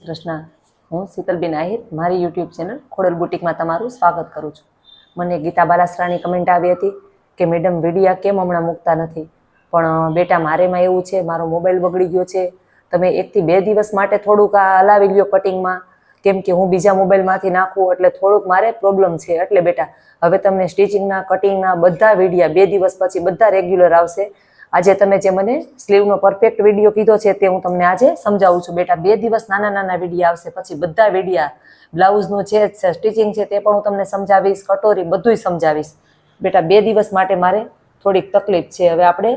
કૃષ્ણ. હું શીતલબેન આહિર મારી YouTube channel Khodal બુટીકમાં તમારું સ્વાગત કરું છું. મને ગીતા બાલાસરાની કમેન્ટ આવી હતી કે મેડમ વિડીયા કેમ હમણાં મૂકતા નથી, પણ બેટા મારેમાં એવું છે, મારો મોબાઈલ બગડી ગયો છે, તમે 1 થી 2 દિવસ માટે થોડુંક આ હલાવી લ્યો કટિંગમાં, કેમ કે હું બીજા મોબાઈલમાંથી નાખું એટલે થોડુંક મારે પ્રોબ્લેમ છે. એટલે બેટા હવે તમને સ્ટિચિંગના કટિંગના બધા વિડીયા 2 દિવસ પછી બધા રેગ્યુલર આવશે. આજે તમે જે મને સ્લીવનો પરફેક્ટ વિડીયો કીધો છે તે હું તમને આજે સમજાવું છું. બેટા 2 દિવસ નાના નાના વિડીયા આવશે, પછી બધા વિડીયા બ્લાઉઝનું જે સ્ટિચિંગ છે તે પણ હું તમને સમજાવીશ, કટોરી બધુંય સમજાવીશ. બેટા 2 દિવસ માટે મારે થોડીક તકલીફ છે. હવે આપણે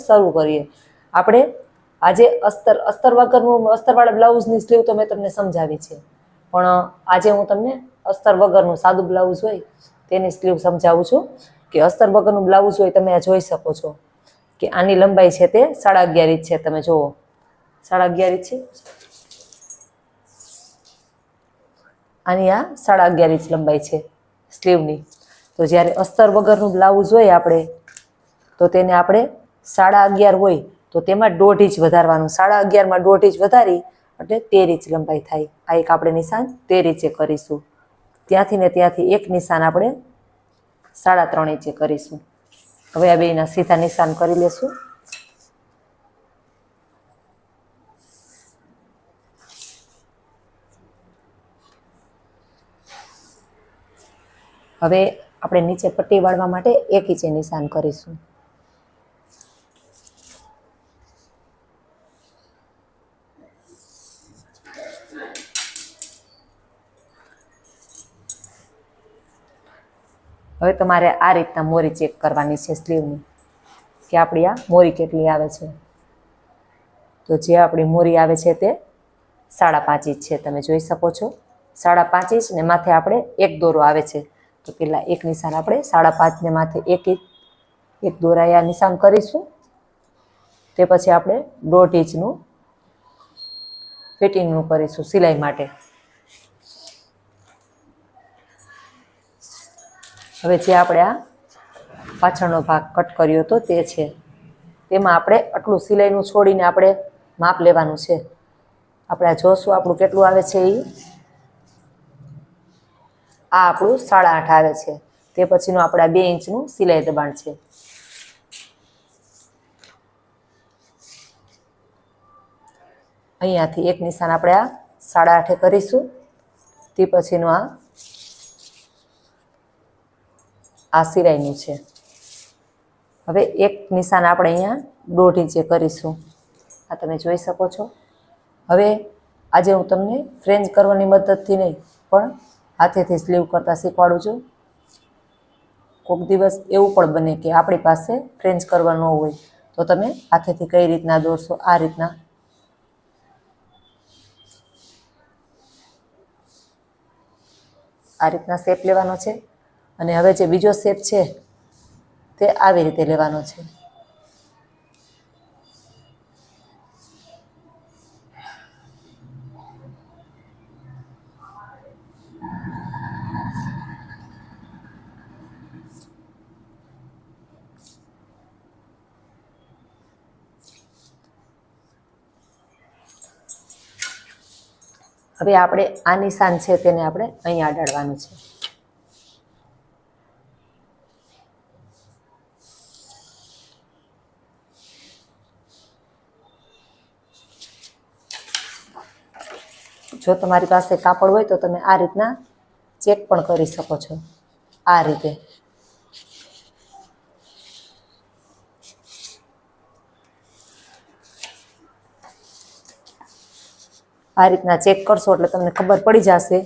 શરૂ કરીએ. આપણે આજે અસ્તર વગરનું અસ્તરવાળા બ્લાઉઝની સ્લીવ તો મેં તમને સમજાવી છે, પણ આજે હું તમને અસ્તર વગરનું સાદું બ્લાઉઝ હોય તેની સ્લીવ સમજાવું છું. કે અસ્તર વગરનું બ્લાઉઝ હોય તમે આ જોઈ શકો છો કે આની લંબાઈ છે તે 11.5 ઇંચ છે. તમે જુઓ 11.5 ઇંચ છે, આની આ 11.5 ઇંચ લંબાઈ છે સ્લીવની. તો જ્યારે અસ્તર વગરનું બ્લાઉઝ હોય આપણે તો તેને આપણે 11.5 હોય તો તેમાં 1.5 ઇંચ વધારવાનું. 11.5માં 1.5 ઇંચ વધારી એટલે 13 ઇંચ લંબાઈ થાય. આ એક આપણે નિશાન 13 ઇંચે કરીશું. ત્યાંથી ને ત્યાંથી એક નિશાન આપણે 3.5 ઇંચે કરીશું. હવે આ બેના સીધા નિશાન કરી લેશું. હવે આપણે નીચે પટ્ટી વાળવા માટે 1 ઇંચે નિશાન કરીશું. હવે તમારે આ રીતના મોરી ચેક કરવાની છે સ્લીવની, કે આપણી આ મોરી કેટલી આવે છે. તો જે આપણી મોરી આવે છે તે 5.5 ઇંચ છે. તમે જોઈ શકો છો 5.5 ઇંચ ને માથે આપણે એક દોરો આવે છે. તો પેલા એક નિશાન આપણે 5.5 ને માથે એક દોરાયા નિશાન કરીશું. તે પછી આપણે 1.5 ઇંચનું ફિટિંગનું કરીશું સિલાઈ માટે. હવે જે આપણે આ પાછળનો ભાગ કટ કર્યો હતો તે છે, તેમાં આપણે આટલું સિલાઈનું છોડીને આપણે માપ લેવાનું છે. આપણે આ જોશું આપણું કેટલું આવે છે. આ આપણું 8.5 આવે છે. તે પછીનું આપણા 2 ઇંચનું સિલાઈ દબાણ છે. અહીંયાથી એક નિશાન આપણે આ 8.5 કરીશું. તે પછીનું આ સિલાઈનું છે. હવે એક નિશાન આપણે અહીંયા 1.5 ઇંચે કરીશું. આ તમે જોઈ શકો છો. હવે આજે હું તમને ફ્રેન્ચ કરવાની મદદથી નહીં પણ હાથેથી સ્લીવ કરતા શીખવાડું છું. કોઈક દિવસ એવું પણ બને કે આપણી પાસે ફ્રેન્ચ કરવા ન હોય તો તમે હાથેથી કઈ રીતના દોરશો. આ રીતના શેપ લેવાનો છે. અને હવે જે બીજો શેપ છે તે આવી રીતે લેવાનો છે. હવે આપણે આ નિશાન છે તેને આપણે અહીંયા અડાડવાનું છે. જો તમારી પાસે કાપડ હોય તો તમે આ રીતના ચેક પણ કરી શકો છો. આ રીતે ચેક કરશો એટલે તમને ખબર પડી જશે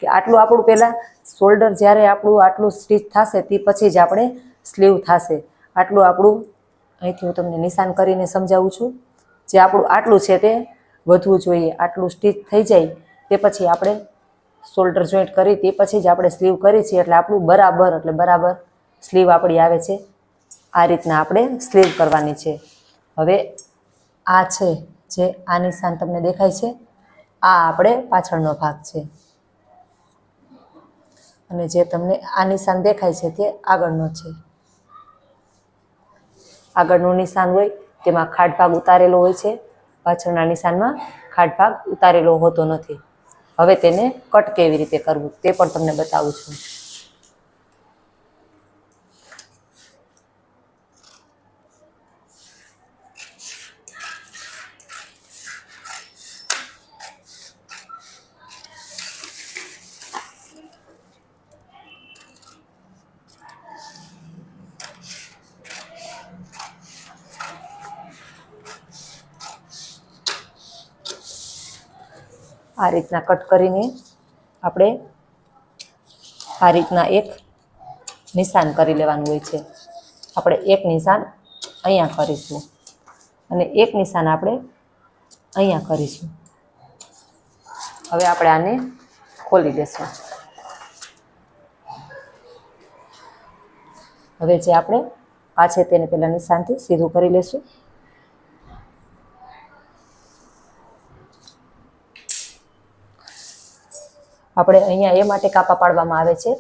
કે આટલું આપણું પહેલાં શોલ્ડર જ્યારે આપણું આટલું સ્ટીચ થશે તે પછી જ આપણે સ્લીવ થશે. આટલું આપણું અહીંથી હું તમને નિશાન કરીને સમજાવું છું. જે આપણું આટલું છે તે વધવું જોઈએ. આટલું સ્ટીચ થઈ જાય તે પછી આપણે શોલ્ડર જોઈન્ટ કરી તે પછી જ આપણે સ્લીવ કરી છીએ એટલે આપણું બરાબર સ્લીવ આપણી આવે છે. આ રીતના આપણે સ્લીવ કરવાની છે. હવે આ છે જે આ નિશાન તમને દેખાય છે, આ આપણે પાછળનો ભાગ છે. અને જે તમને આ નિશાન દેખાય છે તે આગળનો છે. આગળનું નિશાન હોય તેમાં ખાડ ભાગ ઉતારેલો હોય છે, પાછળના નિશાનમાં ખાડ ભાગ ઉતારેલો હોતો નથી. હવે તેને કટ કેવી રીતે કરવું તે પણ તમને બતાવું છું. આ રીતના કટ કરીને આપણે આ રીતના એક નિશાન કરી લેવાનું હોય છે. આપણે એક નિશાન અહીંયા કરીશું અને એક નિશાન આપણે અહીંયા કરીશું. હવે આપણે આને ખોલી દેશું. હવે જે આપણે આ છે તેને પહેલા નિશાનથી સીધું કરી લેશું. આપણે અહીંયા એ માટે કાપા પાડવામાં આવે છે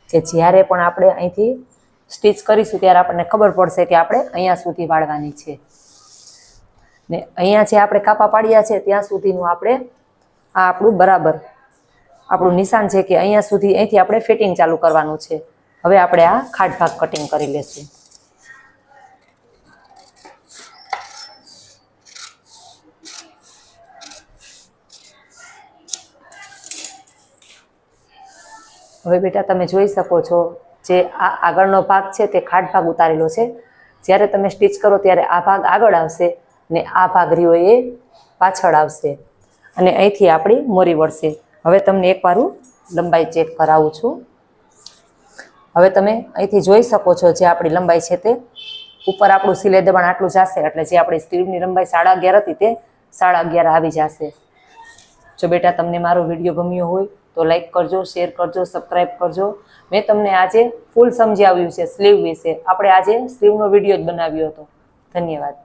કે જ્યારે પણ આપણે અહીંથી સ્ટીચ કરીશું ત્યારે આપણને ખબર પડશે કે આપણે અહીંયા સુધી વાળવાની છે ને અહીંયા જે આપણે કાપા પાડ્યા છે ત્યાં સુધીનું આપણે આ આપણું બરાબર આપણું નિશાન છે કે અહીંયા સુધી અહીંથી આપણે ફિટિંગ ચાલુ કરવાનું છે. હવે આપણે આ ખાડ ભાગ કટિંગ કરી લેશું. હવે બેટા તમે જોઈ શકો છો જે આ આગળનો ભાગ છે તે ખાડ ભાગ ઉતારેલો છે. જ્યારે તમે સ્ટીચ કરો ત્યારે આ ભાગ આગળ આવશે ને આ ભાગ રહ્યો એ પાછળ આવશે અને અહીંથી આપણી મોરી વળશે. હવે તમને એકવાર લંબાઈ ચેક કરાવું છું. હવે તમે અહીંથી જોઈ શકો છો જે આપણી લંબાઈ છે તે ઉપર આપણું સિલાઈ દબાણ આટલું જશે એટલે જે આપણી સ્લીવની લંબાઈ 11.5 હતી તે 11.5 આવી જશે. જો બેટા તમને મારો વિડીયો ગમ્યો હોય તો લાઈક કરજો, શેર કરજો, સબસ્ક્રાઈબ કરજો. મેં તમને આજે ફૂલ સમજાવ્યું છે સ્લીવ વિશે. આપણે આજે સ્લીવનો વિડીયો જ બનાવ્યો હતો. ધન્યવાદ.